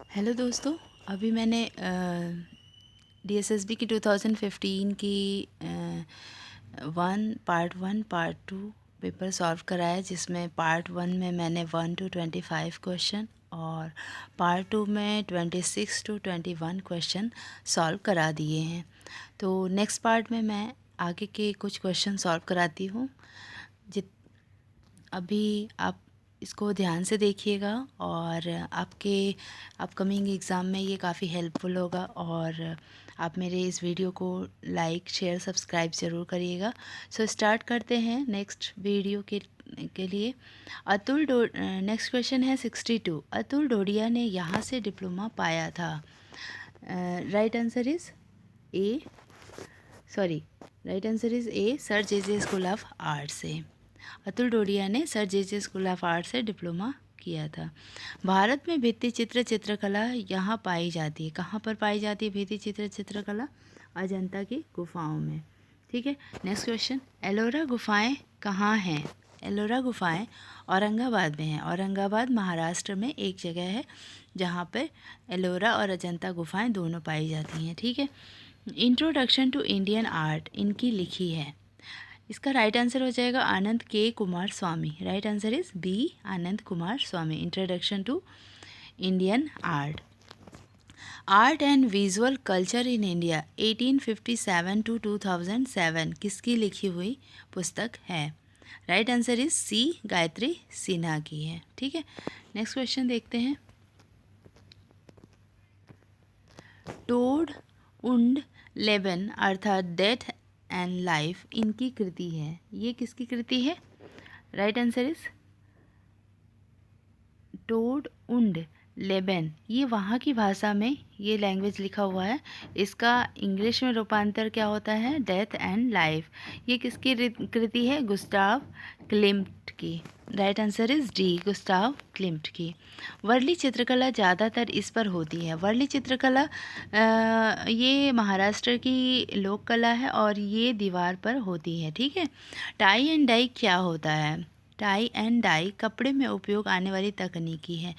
Hello दोस्तों। अभी मैंने डीएसएसबी की 2015 की one part two paper solve कराया, जिसमें पार्ट वन में मैंने 1 to 25 क्वेश्चन और पार्ट टू में 26 to 21 क्वेश्चन सॉल्व करा दिए हैं। तो नेक्स्ट पार्ट में मैं आगे के कुछ क्वेश्चन सॉल्व कराती हूँ। जित अभी आप इसको ध्यान से देखिएगा और आपके अपकमिंग एग्ज़ाम में ये काफ़ी हेल्पफुल होगा। और आप मेरे इस वीडियो को लाइक शेयर सब्सक्राइब ज़रूर करिएगा। सो स्टार्ट करते हैं नेक्स्ट वीडियो के लिए। नेक्स्ट क्वेश्चन है 62। अतुल डोडिया ने यहाँ से डिप्लोमा पाया था। Right answer is a right answer is a, sir J school of art से। अतुल डोडिया ने sir J school of art से डिप्लोमा किया था। भारत में भित्ति चित्र चित्रकला यहाँ पाई जाती है। कहाँ पर पाई जाती है भित्ति चित्र चित्रकला? अजंता की गुफाओं में। ठीक है। नेक्स्ट क्वेश्चन, एलोरा गुफाएं कहाँ हैं? एलोरा गुफाएं औरंगाबाद में हैं। औरंगाबाद महाराष्ट्र में एक जगह है जहाँ पे एलोरा और अजंता गुफाएं दोनों पाई जाती हैं। ठीक है। इंट्रोडक्शन टू इंडियन आर्ट इनकी लिखी है। इसका राइट आंसर हो जाएगा Ananda K Coomaraswamy. Right answer is B, Ananda Coomaraswamy. Introduction to Indian art. Art and visual culture in India 1857 to 2007 किसकी लिखी हुई पुस्तक है? Right answer is C, Gayatri Sinha की है। ठीक है। नेक्स्ट क्वेश्चन देखते हैं। टोड उंड लेबन अर्थात डेथ एंड लाइफ इनकी कृति है। ये किसकी कृति है? Right answer is Tod und Leben. ये वहाँ की भाषा में ये लैंग्वेज लिखा हुआ है। इसका इंग्लिश में रूपांतर क्या होता है? Death and life. ये किसकी कृति है? गुस्ताव क्लिम्ट की। Right answer is D, Gustav Klimt की। वर्ली चित्रकला ज़्यादातर इस पर होती है। वर्ली चित्रकला ये महाराष्ट्र की लोक कला है और ये दीवार पर होती है। ठीक है। टाई एंड डाई क्या होता है? टाई एंड डाई कपड़े में उपयोग आने वाली तकनीकी है।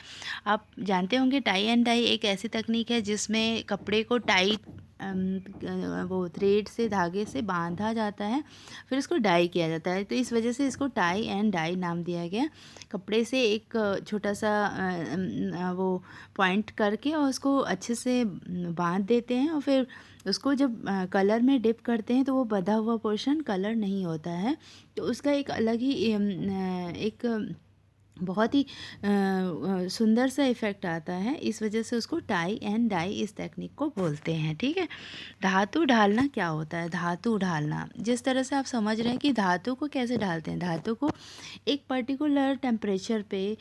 आप जानते होंगे टाई एंड डाई एक ऐसी तकनीक है जिसमें कपड़े को टाई वो थ्रेड से, धागे से बांधा जाता है, फिर इसको डाई किया जाता है। तो इस वजह से इसको टाई एंड डाई नाम दिया गया। कपड़े से एक छोटा सा वो पॉइंट करके और उसको अच्छे से बांध देते हैं और फिर उसको जब कलर में डिप करते हैं तो वो बंधा हुआ पोर्शन कलर नहीं होता है। तो उसका एक अलग ही एक बहुत ही सुंदर सा इफ़ेक्ट आता है। इस वजह से उसको टाई एंड डाई इस टेक्निक को बोलते हैं। ठीक है। धातु ढालना क्या होता है? धातु ढालना, जिस तरह से आप समझ रहे हैं कि धातु को कैसे ढालते हैं, धातु को एक पर्टिकुलर टेम्परेचर पे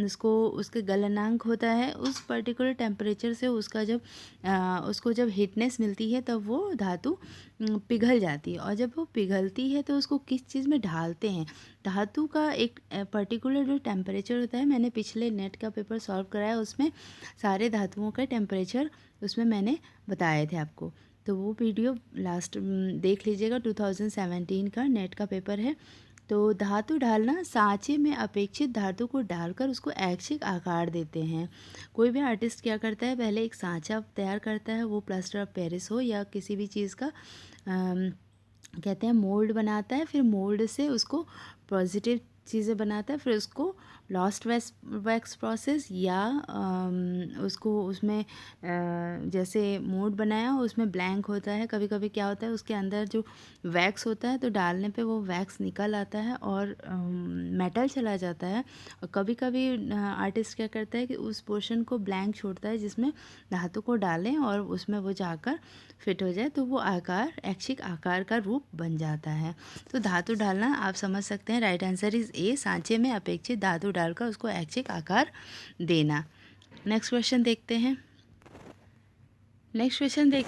उसको उसके गलनांक होता है, उस पर्टिकुलर टेम्परेचर से उसका जब उसको जब हीटनेस मिलती है तब वो धातु पिघल जाती है। और जब वो पिघलती है तो उसको किस चीज़ में ढालते हैं? धातु का एक पर्टिकुलर जो टेम्परेचर होता है, मैंने पिछले नेट का पेपर सॉल्व कराया, उसमें सारे धातुओं का टेम्परेचर उसमें मैंने बताए थे आपको। तो वो वीडियो लास्ट देख लीजिएगा। 2017 का नेट का पेपर है। तो धातु ढालना, सांचे में अपेक्षित धातु को डालकर उसको ऐच्छिक आकार देते हैं। कोई भी आर्टिस्ट क्या करता है, पहले एक सांचा तैयार करता है, वो प्लास्टर ऑफ पेरिस हो या किसी भी चीज़ का कहते हैं मोल्ड बनाता है, फिर मोल्ड से उसको पॉजिटिव चीज़ें बनाता है, फिर उसको लॉस्ट वैक्स प्रोसेस या उसको उसमें जैसे मोल्ड बनाया उसमें ब्लैंक होता है, कभी कभी क्या होता है उसके अंदर जो वैक्स होता है तो डालने पे वो वैक्स निकल आता है और मेटल चला जाता है। और कभी कभी आर्टिस्ट क्या करता है कि उस पोर्शन को ब्लैंक छोड़ता है जिसमें धातु को डालें और उसमें वो जाकर फिट हो जाए, तो वो आकार ऐच्छिक आकार का रूप बन जाता है। तो धातु डालना आप समझ सकते हैं। राइट आंसर इज ए, सांचे में अपेक्षित धातु डालकर उसको ऐच्छिक आकार देना। नेक्स्ट क्वेश्चन देखते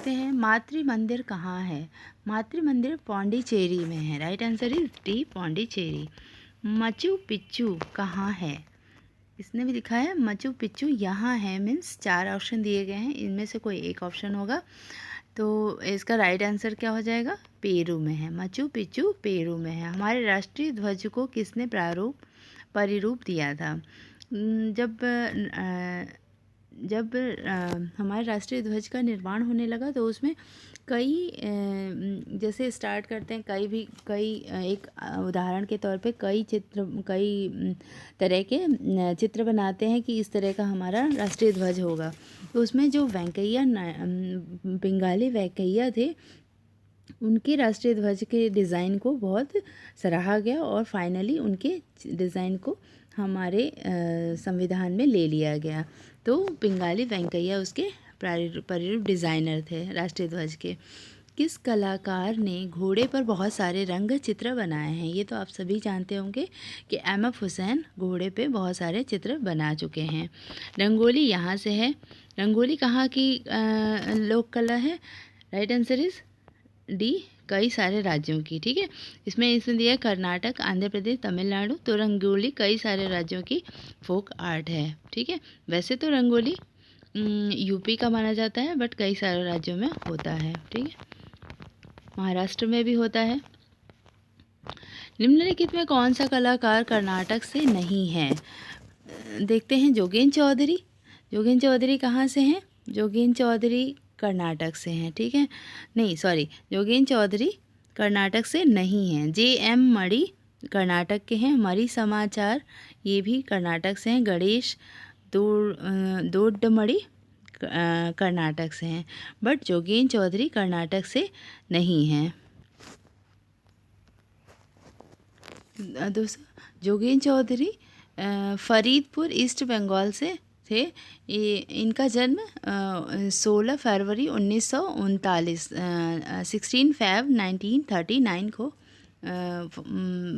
हैं। मातृ मंदिर कहाँ है? मातृ मंदिर पौंडीचेरी में है। Right answer is D, Pondicherry. Machu Picchu कहाँ है? इसने भी लिखा है मचू पिच्चू यहाँ है, मीन्स 4 ऑप्शन दिए गए हैं, इनमें से कोई एक ऑप्शन होगा। तो इसका राइट आंसर क्या हो जाएगा? पेरू में है। मचू पिच्चू पेरू में है। हमारे राष्ट्रीय ध्वज को किसने परिरूप दिया था? जब जब हमारे राष्ट्रीय ध्वज का निर्माण होने लगा तो उसमें कई जैसे स्टार्ट करते हैं कई एक उदाहरण के तौर पे कई तरह के चित्र बनाते हैं कि इस तरह का हमारा राष्ट्रीय ध्वज होगा। तो उसमें जो बंगाली वेंकैया थे, उनके राष्ट्रीय ध्वज के डिज़ाइन को बहुत सराहा गया और फाइनली उनके डिज़ाइन को हमारे संविधान में ले लिया गया। तो बंगाली वेंकैया उसके प्रारूप डिज़ाइनर थे राष्ट्रीय ध्वज के। किस कलाकार ने घोड़े पर बहुत सारे रंग चित्र बनाए हैं? ये तो आप सभी जानते होंगे कि एम.एफ. हुसैन घोड़े पे बहुत सारे चित्र बना चुके हैं। रंगोली यहाँ से है। रंगोली कहाँ की लोक कला है? राइट आंसर इज़ डी, कई सारे राज्यों की। ठीक है, इसमें दिया कर्नाटक, आंध्र प्रदेश, तमिलनाडु। तो रंगोली कई सारे राज्यों की फोक आर्ट है। ठीक है, वैसे तो रंगोली यूपी का माना जाता है, बट कई सारे राज्यों में होता है। ठीक है, महाराष्ट्र में भी होता है। निम्नलिखित में कौन सा कलाकार कर्नाटक से नहीं है? देखते हैं, जोगेन चौधरी। जोगेन चौधरी कहाँ से हैं? जोगेन चौधरी कर्नाटक से हैं। ठीक है, नहीं सॉरी, जोगेन चौधरी कर्नाटक से नहीं हैं। J.M. मणि कर्नाटक के हैं। मरी समाचार ये भी कर्नाटक से हैं। गणेश दोड्डमणि कर्नाटक से हैं, बट जोगेन चौधरी कर्नाटक से नहीं हैं। दोस्तों, जोगेन चौधरी फरीदपुर ईस्ट बंगाल से थे। इनका जन्म 16 फरवरी 1939 16 Feb 1939 को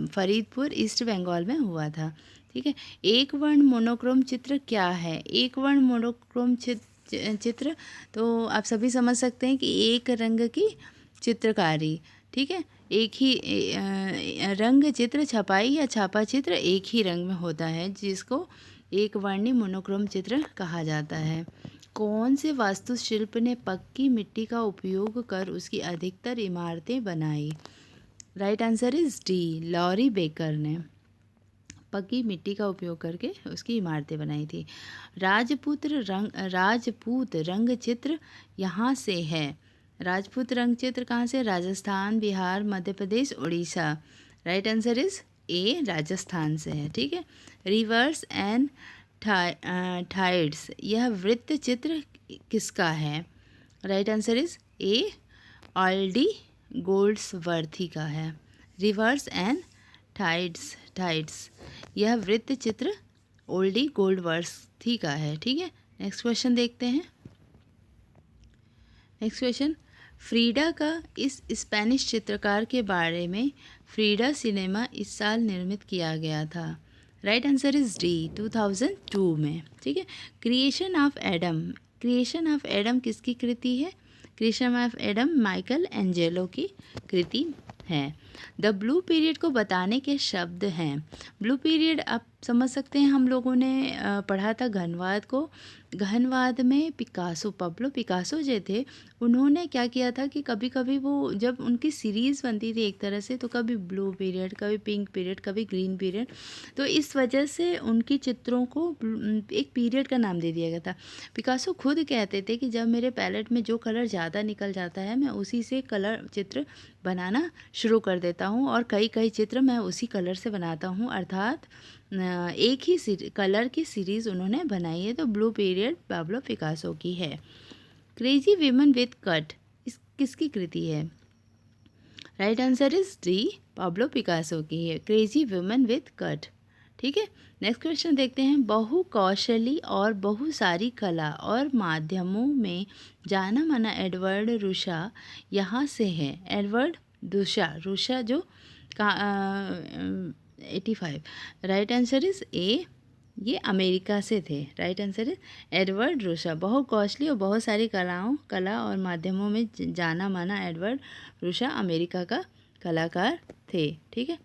फरीदपुर ईस्ट बंगाल में हुआ था। ठीक है, एक वर्ण मोनोक्रोम चित्र क्या है? एक वर्ण मोनोक्रोम चित्र तो आप सभी समझ सकते हैं कि एक रंग की चित्रकारी। ठीक है, एक ही रंग चित्र, छपाई या छापा चित्र एक ही रंग में होता है, जिसको एक वर्णी मोनोक्रोम चित्र कहा जाता है। कौन से वास्तुशिल्प ने पक्की मिट्टी का उपयोग कर उसकी अधिकतर इमारतें बनाई? Right answer is D, Laurie Baker ने पक्की मिट्टी का उपयोग करके उसकी इमारतें बनाई थी। राजपूत रंग चित्र यहाँ से है। राजपूत रंग चित्र कहाँ से? Rajasthan, Bihar, Madhya Pradesh, Orissa. Right answer is A, Rajasthan से है। ठीक है, रिवर्स एंड टाइड्स यह वृत्त चित्र किसका है? Right answer is A, Andy Goldsworthy का है। रिवर्स एंड टाइड्स यह वृत्त चित्र ओल्डी गोल्डवर्थी का है। ठीक है, नेक्स्ट क्वेश्चन देखते हैं। नेक्स्ट क्वेश्चन, फ्रीडा का इस स्पेनिश चित्रकार के बारे में फ्रीडा सिनेमा इस साल निर्मित किया गया था। राइट आंसर इज डी, 2002 में। ठीक है, क्रिएशन ऑफ एडम किसकी कृति है? Creation of Adam Michael Angelo की कृति है। द ब्लू पीरियड को बताने के शब्द हैं। ब्लू पीरियड आप समझ सकते हैं, हम लोगों ने पढ़ा था घनवाद को। घनवाद में पब्लो पिकासो जो थे, उन्होंने क्या किया था कि कभी कभी वो जब उनकी सीरीज़ बनती थी एक तरह से, तो कभी ब्लू पीरियड, कभी पिंक पीरियड, कभी ग्रीन पीरियड, तो इस वजह से उनकी चित्रों को एक पीरियड का नाम दे दिया गया था। पिकासो खुद कहते थे कि जब मेरे पैलेट में जो कलर ज़्यादा निकल जाता है, मैं उसी से चित्र बनाना शुरू कर देता हूँ और कई चित्र मैं उसी कलर से बनाता हूँ, अर्थात एक ही कलर की सीरीज़ उन्होंने बनाई है। तो ब्लू पीरियड पाब्लो पिकासो की है। क्रेजी विमन विथ कट इस किसकी कृति है? Right answer is D, Pablo Picasso की है, क्रेजी विमन विथ कट। ठीक है, नेक्स्ट क्वेश्चन देखते हैं। बहुकौशली और बहुसारी कला और माध्यमों में जाना माना एडवर्ड रुशा यहाँ से है। एडवर्ड रुशा जो 85। राइट आंसर इज ए, ये अमेरिका से थे। Right answer is Edward Ruscha. बहुकौशली और बहुत सारी कला और माध्यमों में जाना माना एडवर्ड रुशा अमेरिका का कलाकार थे। ठीक है,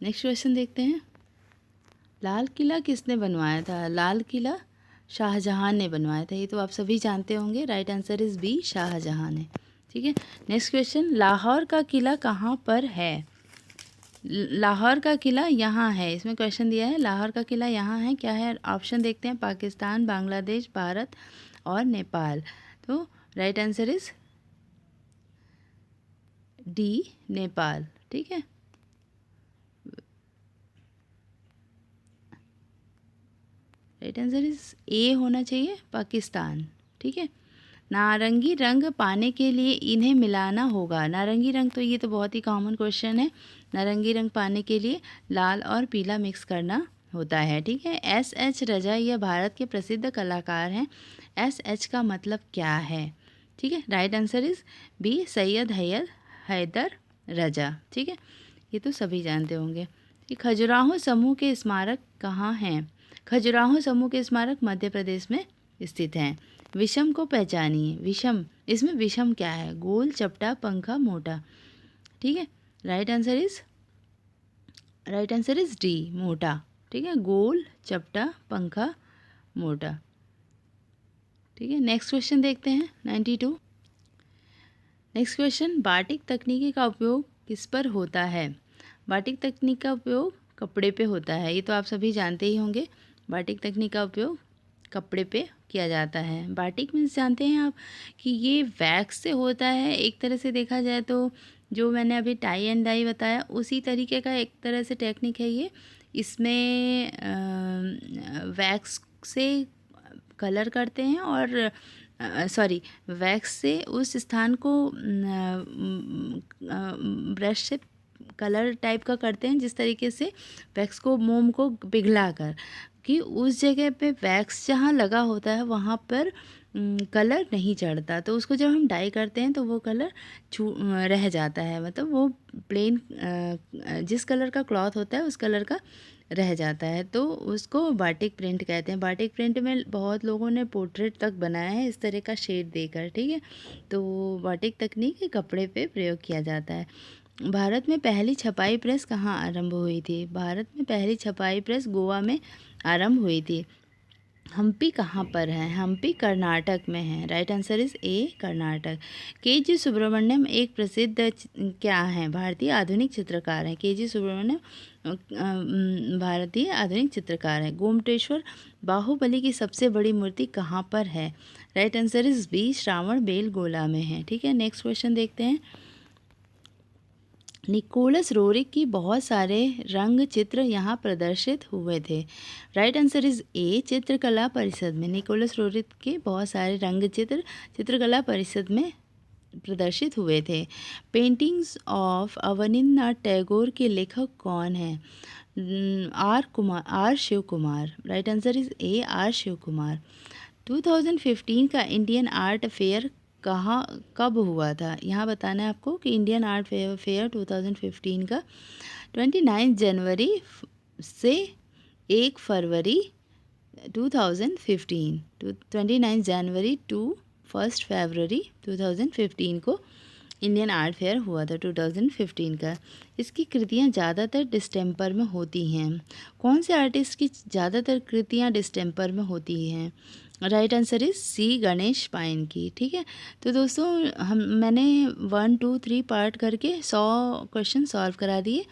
नेक्स्ट क्वेश्चन देखते हैं। लाल किला किसने बनवाया था? लाल किला शाहजहां ने बनवाया था, ये तो आप सभी जानते होंगे। Right answer is B, Shahjahan ने। ठीक है, नेक्स्ट क्वेश्चन, लाहौर का किला कहाँ पर है? लाहौर का किला यहाँ है, इसमें क्वेश्चन दिया है लाहौर का किला यहाँ है, क्या है ऑप्शन देखते हैं, पाकिस्तान, बांग्लादेश, भारत और नेपाल। तो right answer is D, Nepal. ठीक है, राइट आंसर इज ए होना चाहिए, पाकिस्तान। ठीक है, नारंगी रंग पाने के लिए इन्हें मिलाना होगा। नारंगी रंग, तो ये तो बहुत ही कॉमन क्वेश्चन है। नारंगी रंग पाने के लिए लाल और पीला मिक्स करना होता है। ठीक है, एस एच रजा यह भारत के प्रसिद्ध कलाकार हैं। एस एच का मतलब क्या है? ठीक है, right answer is B, Syed Haider Raza. ठीक है, ये तो सभी जानते होंगे कि खजुराहो समूह के स्मारक कहाँ हैं? खजुराहो समूह के स्मारक मध्य प्रदेश में स्थित हैं। विषम को पहचानिए। विषम, इसमें विषम क्या है? गोल, चपटा, पंखा, मोटा। ठीक है, राइट आंसर इज डी, मोटा। ठीक है, गोल, चपटा, पंखा, मोटा। ठीक है, नेक्स्ट क्वेश्चन देखते हैं 92। नेक्स्ट क्वेश्चन, बाटिक तकनीकी का उपयोग किस पर होता है? बाटिक तकनीक का उपयोग कपड़े पे होता है, ये तो आप सभी जानते ही होंगे। बाटिक तकनीक का उपयोग कपड़े पे किया जाता है। बाटिक मीन्स जानते हैं आप कि ये वैक्स से होता है। एक तरह से देखा जाए तो जो मैंने अभी टाई एंड डाई बताया उसी तरीके का एक तरह से टेक्निक है ये। इसमें वैक्स से कलर करते हैं और सॉरी, वैक्स से उस स्थान को ब्रश से कलर टाइप का करते हैं, जिस तरीके से वैक्स को, मोम को पिघला कर, कि उस जगह पे वैक्स जहाँ लगा होता है वहाँ पर कलर नहीं चढ़ता। तो उसको जब हम डाई करते हैं तो वो कलर रह जाता है, मतलब वो प्लेन जिस कलर का क्लॉथ होता है उस कलर का रह जाता है। तो उसको बाटिक प्रिंट कहते हैं। बाटिक प्रिंट में बहुत लोगों ने पोर्ट्रेट तक बनाया है इस तरह का शेड देकर। ठीक है, तो बाटिक तकनीक कपड़े पे प्रयोग किया जाता है। भारत में पहली छपाई प्रेस कहाँ आरंभ हुई थी? भारत में पहली छपाई प्रेस गोवा में आरंभ हुई थी। हम्पी कहाँ पर है? हम्पी कर्नाटक में है। राइट आंसर इज ए, कर्नाटक। के जी सुब्रमण्यम एक प्रसिद्ध क्या है? भारतीय आधुनिक चित्रकार हैं। के जी सुब्रमण्यम भारतीय आधुनिक चित्रकार है। गोमटेश्वर बाहुबली की सबसे बड़ी मूर्ति कहाँ पर है? Right answer is B, Shravana Belagola में है। ठीक है, नेक्स्ट क्वेश्चन देखते हैं। निकोलस रोरिक की बहुत सारे रंग चित्र यहाँ प्रदर्शित हुए थे। राइट आंसर इज ए, चित्रकला परिषद में। निकोलस रोरिक के बहुत सारे रंग चित्र चित्रकला परिषद में प्रदर्शित हुए थे। पेंटिंग्स ऑफ अवनींद्रनाथ टैगोर के लेखक कौन हैं? R Shiv Kumar. Right answer is A, R Shiv Kumar. 2015 का इंडियन आर्ट फेयर कब हुआ था? यहाँ बताना है आपको कि इंडियन आर्ट फेयर 2015 का 29 जनवरी से 1 फरवरी 2015, 29 जनवरी टू 1 फरवरी 2015 को इंडियन आर्ट फेयर हुआ था 2015 का। इसकी कृतियाँ ज़्यादातर डिस्टेम्पर में होती हैं। कौन से आर्टिस्ट की ज़्यादातर कृतियाँ डिस्टेम्पर में होती हैं? Right answer is C, Ganesh Pyne की। ठीक है, तो दोस्तों मैंने 1, 2, 3 पार्ट करके 100 क्वेश्चन सॉल्व करा दिए।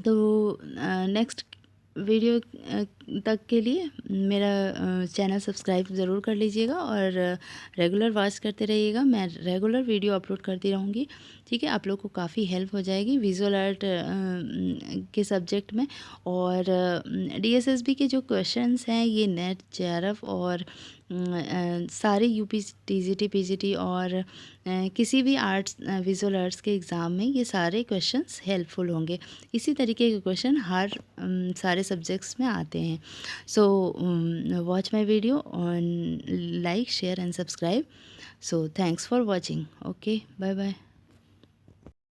तो नेक्स्ट वीडियो तक के लिए मेरा चैनल सब्सक्राइब ज़रूर कर लीजिएगा और रेगुलर वॉच करते रहिएगा। मैं रेगुलर वीडियो अपलोड करती रहूँगी। ठीक है, आप लोग को काफ़ी हेल्प हो जाएगी विजुअल आर्ट के सब्जेक्ट में। और DSSB के जो क्वेश्चंस हैं ये नेट, JRF और सारे UP TGT PGT और किसी भी आर्ट्स विजुअल आर्ट्स के एग्ज़ाम में ये सारे क्वेश्चंस हेल्पफुल होंगे। इसी तरीके के क्वेश्चन हर सारे सब्जेक्ट्स में आते हैं। So watch my video on, like, share and subscribe. So thanks for watching. Okay, bye bye.